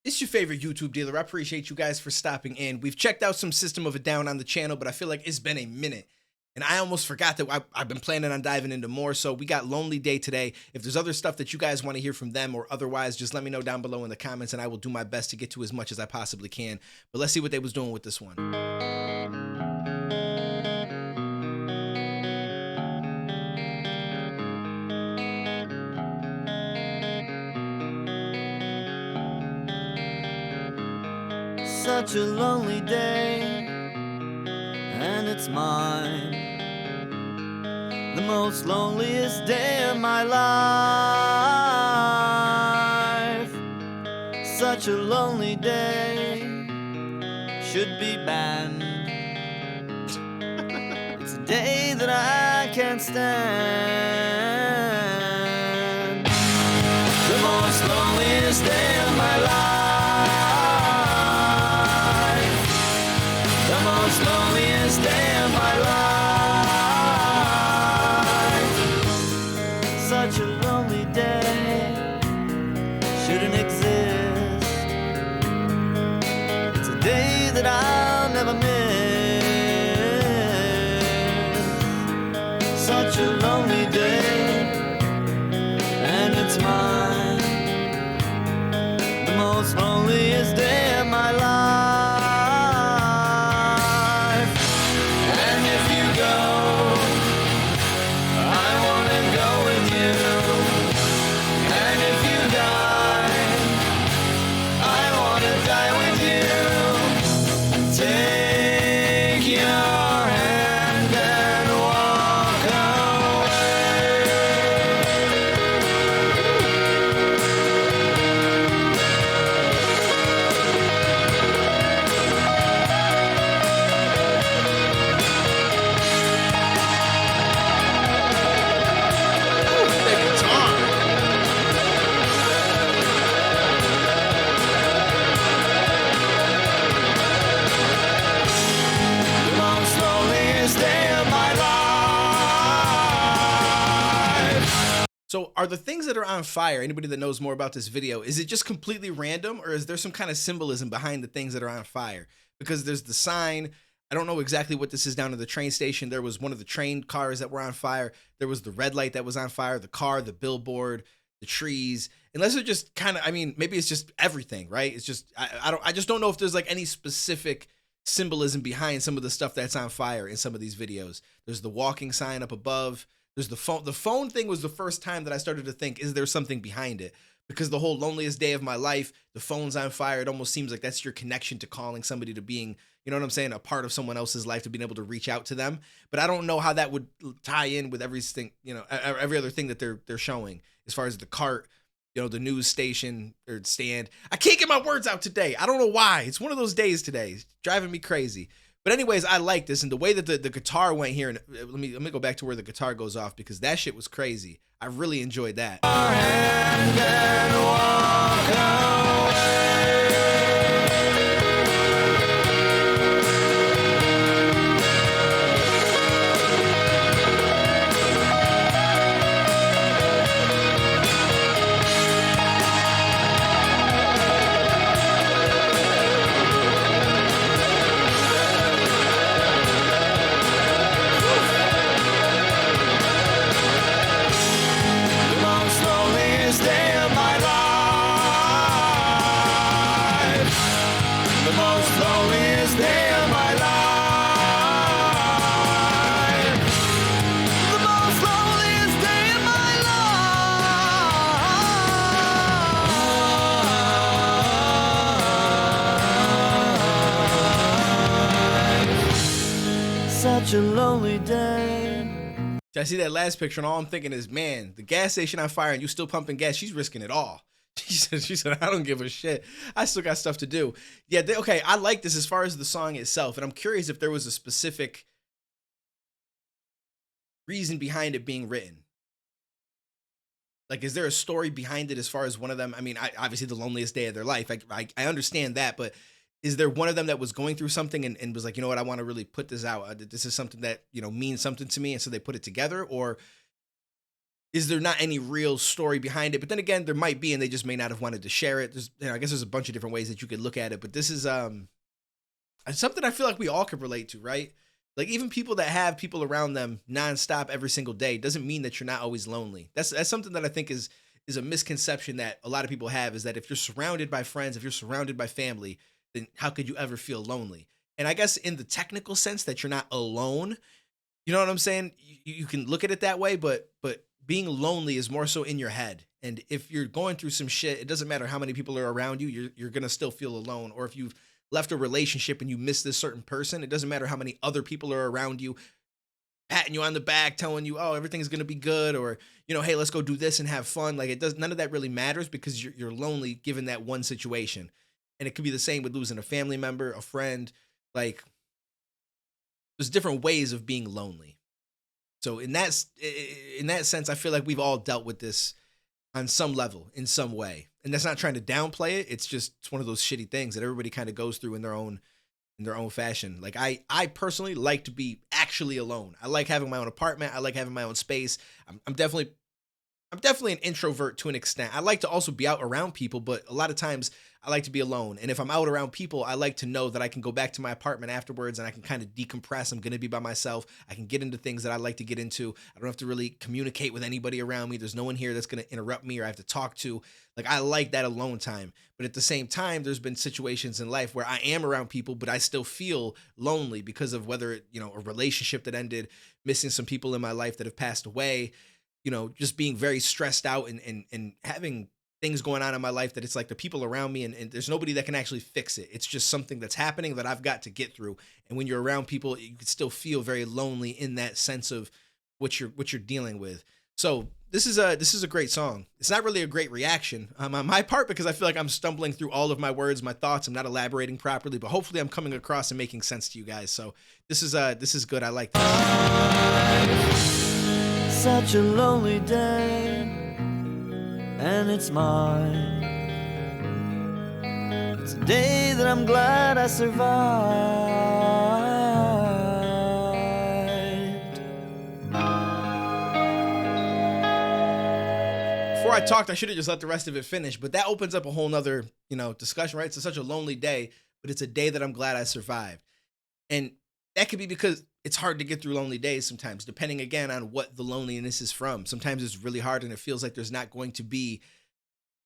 It's your favorite YouTube dealer. I appreciate you guys for stopping in. We've checked out some System of a Down on the channel, but I feel like it's been a minute. And I almost forgot that I've been planning on diving into more. So we got Lonely Day today. If there's other stuff that you guys want to hear from them or otherwise, just let me know down below in the comments and I will do my best to get to as much as I possibly can. But let's see what they was doing with this one. Such a lonely day, and it's mine, the most loneliest day of my life. Such a lonely day should be banned. It's a day that I can't stand. The most loneliest day of my life. The most loneliest day of my life. Such a lonely day shouldn't exist. It's a day that I'll never miss. Such a lonely day, and it's mine, the most loneliest day of my life. So are the things that are on fire, anybody that knows more about this video, is it just completely random or is there some kind of symbolism behind the things that are on fire? Because there's the sign. I don't know exactly what this is down at the train station. There was one of the train cars that were on fire. There was the red light that was on fire, the car, the billboard, the trees. Unless they're just kind of, I mean, maybe it's just everything, right? It's just, I just don't know if there's like any specific symbolism behind some of the stuff that's on fire in some of these videos. There's the walking sign up above. There's the phone. The phone thing was the first time that I started to think, is there something behind it? Because the whole loneliest day of my life, the phone's on fire. It almost seems like that's your connection to calling somebody, to being, you know what I'm saying, a part of someone else's life, to being able to reach out to them. But I don't know how that would tie in with everything, you know, every other thing that they're showing as far as the cart, you know, the news station or stand. I can't get my words out today. I don't know why. It's one of those days today. It's driving me crazy. But anyways, I like this, and the way that the guitar went here, and let me go back to where the guitar goes off, because that shit was crazy. I really enjoyed that. Such a lonely day. I see that last picture, and all I'm thinking is, man, the gas station on fire and you still pumping gas. She's risking it all. She said, I don't give a shit. I still got stuff to do. Yeah, okay, I like this as far as the song itself, and I'm curious if there was a specific reason behind it being written. Like, is there a story behind it as far as one of them? I mean, obviously the loneliest day of their life. I understand that, but is there one of them that was going through something and was like, you know what, I want to really put this out. This is something that, you know, means something to me, and so they put it together? Or is there not any real story behind it? But then again, there might be, and they just may not have wanted to share it. There's, I guess there's a bunch of different ways that you could look at it, but this is something I feel like we all could relate to, right? Like even people that have people around them nonstop every single day doesn't mean that you're not always lonely. That's something that I think is a misconception that a lot of people have, is that if you're surrounded by friends, if you're surrounded by family, then how could you ever feel lonely? And I guess in the technical sense that you're not alone, you know what I'm saying? You can look at it that way, but being lonely is more so in your head. And if you're going through some shit, it doesn't matter how many people are around you, you're gonna still feel alone. Or if you've left a relationship and you miss this certain person, it doesn't matter how many other people are around you, patting you on the back, telling you, "Oh, everything's gonna be good," or "Hey, let's go do this and have fun." Like it does. None of that really matters because you're lonely given that one situation. And it could be the same with losing a family member, a friend. Like there's different ways of being lonely. So in that sense, I feel like we've all dealt with this on some level, in some way. And that's not trying to downplay it. It's one of those shitty things that everybody kind of goes through in their own fashion. Like I personally like to be actually alone. I like having my own apartment. I like having my own space. I'm definitely an introvert to an extent. I like to also be out around people, but a lot of times I like to be alone. And if I'm out around people, I like to know that I can go back to my apartment afterwards and I can kind of decompress. I'm going to be by myself. I can get into things that I like to get into. I don't have to really communicate with anybody around me. There's no one here that's going to interrupt me or I have to talk to. Like I like that alone time. But at the same time, there's been situations in life where I am around people, but I still feel lonely because of whether, a relationship that ended, missing some people in my life that have passed away, just being very stressed out and having things going on in my life that it's like the people around me and there's nobody that can actually fix it. It's just something that's happening that I've got to get through. And when you're around people, you can still feel very lonely in that sense of what you're dealing with. So this is a great song. It's not really a great reaction on my part because I feel like I'm stumbling through all of my words, my thoughts. I'm not elaborating properly, but hopefully I'm coming across and making sense to you guys. So this is good. I like this. Such a lonely day, and it's mine. It's a day that I'm glad I survived. Before I talked, I should have just let the rest of it finish, but that opens up a whole nother, discussion, right? It's such a lonely day, but it's a day that I'm glad I survived. And that could be because it's hard to get through lonely days sometimes, depending again on what the loneliness is from. Sometimes it's really hard and it feels like there's not going to be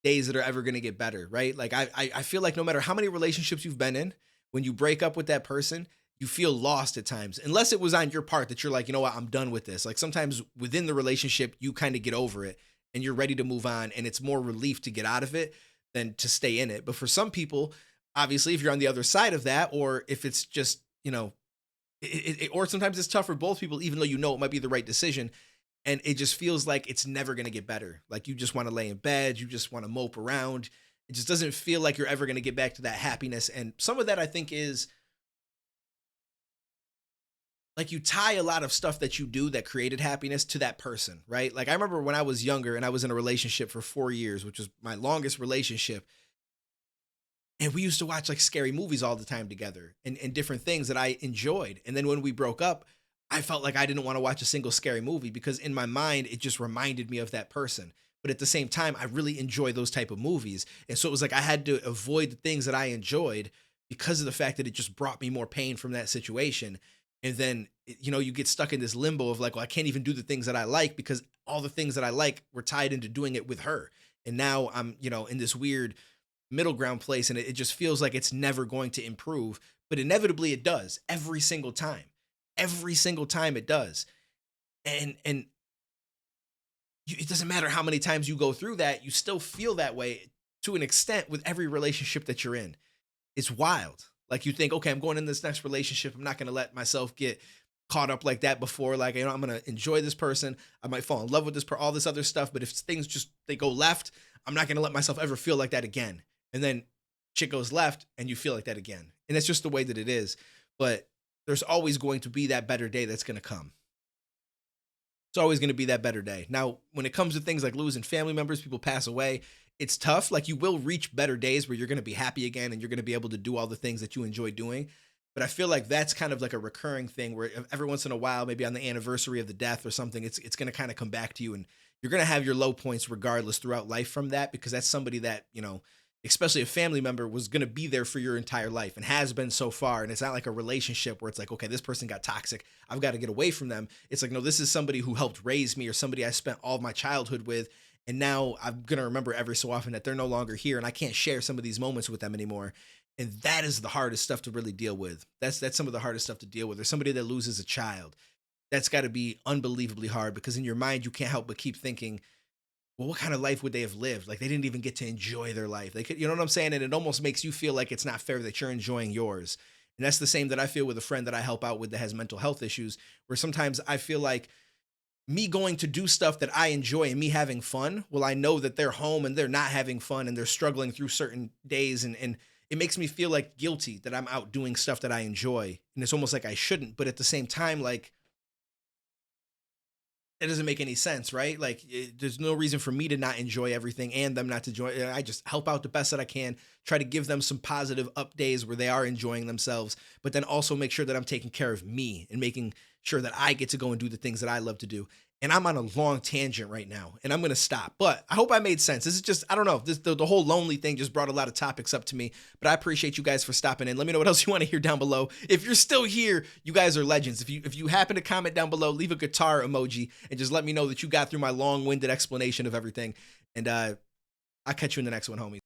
days that are ever going to get better, right? Like I feel like no matter how many relationships you've been in, when you break up with that person, you feel lost at times, unless it was on your part that you're like, you know what, I'm done with this. Like sometimes within the relationship, you kind of get over it and you're ready to move on. And it's more relief to get out of it than to stay in it. But for some people, obviously, if you're on the other side of that, or if it's just, or sometimes it's tough for both people, even though it might be the right decision. And it just feels like it's never going to get better. Like you just want to lay in bed. You just want to mope around. It just doesn't feel like you're ever going to get back to that happiness. And some of that I think is like you tie a lot of stuff that you do that created happiness to that person, right? Like I remember when I was younger and I was in a relationship for 4 years, which was my longest relationship. And we used to watch like scary movies all the time together and different things that I enjoyed. And then when we broke up, I felt like I didn't want to watch a single scary movie because in my mind, it just reminded me of that person. But at the same time, I really enjoy those type of movies. And so it was like I had to avoid the things that I enjoyed because of the fact that it just brought me more pain from that situation. And then, you get stuck in this limbo of like, well, I can't even do the things that I like because all the things that I like were tied into doing it with her. And now I'm, in this weird middle ground place and it just feels like it's never going to improve, but inevitably it does every single time it does. And it doesn't matter how many times you go through that, you still feel that way to an extent with every relationship that you're in. It's wild. Like you think, okay, I'm going in this next relationship. I'm not going to let myself get caught up like that before. Like, I'm going to enjoy this person. I might fall in love with all this other stuff. But if things they go left, I'm not going to let myself ever feel like that again. And then shit goes left and you feel like that again. And that's just the way that it is. But there's always going to be that better day that's going to come. It's always going to be that better day. Now, when it comes to things like losing family members, people pass away, it's tough. Like you will reach better days where you're going to be happy again and you're going to be able to do all the things that you enjoy doing. But I feel like that's kind of like a recurring thing where every once in a while, maybe on the anniversary of the death or something, it's going to kind of come back to you and you're going to have your low points regardless throughout life from that, because that's somebody that, especially a family member, was going to be there for your entire life and has been so far. And it's not like a relationship where it's like, okay, this person got toxic, I've got to get away from them. It's like, no, this is somebody who helped raise me, or somebody I spent all of my childhood with. And now I'm going to remember every so often that they're no longer here, and I can't share some of these moments with them anymore. And that is the hardest stuff to really deal with. That's some of the hardest stuff to deal with. Or somebody that loses a child. That's got to be unbelievably hard, because in your mind, you can't help but keep thinking, well, what kind of life would they have lived? Like, they didn't even get to enjoy their life. They could, you know what I'm saying? And it almost makes you feel like it's not fair that you're enjoying yours. And that's the same that I feel with a friend that I help out with that has mental health issues, where sometimes I feel like me going to do stuff that I enjoy and me having fun, well, I know that they're home and they're not having fun and they're struggling through certain days. And it makes me feel like guilty that I'm out doing stuff that I enjoy. And it's almost like I shouldn't. But at the same time, like, it doesn't make any sense, right? Like, there's no reason for me to not enjoy everything and them not to enjoy. I just help out the best that I can, try to give them some positive up days where they are enjoying themselves, but then also make sure that I'm taking care of me and making sure that I get to go and do the things that I love to do. And I'm on a long tangent right now, and I'm going to stop, but I hope I made sense. This is just, I don't know, the whole lonely thing just brought a lot of topics up to me, but I appreciate you guys for stopping in. Let me know what else you want to hear down below. If you're still here, you guys are legends. If you happen to comment down below, leave a guitar emoji and just let me know that you got through my long-winded explanation of everything. And I'll catch you in the next one, homies.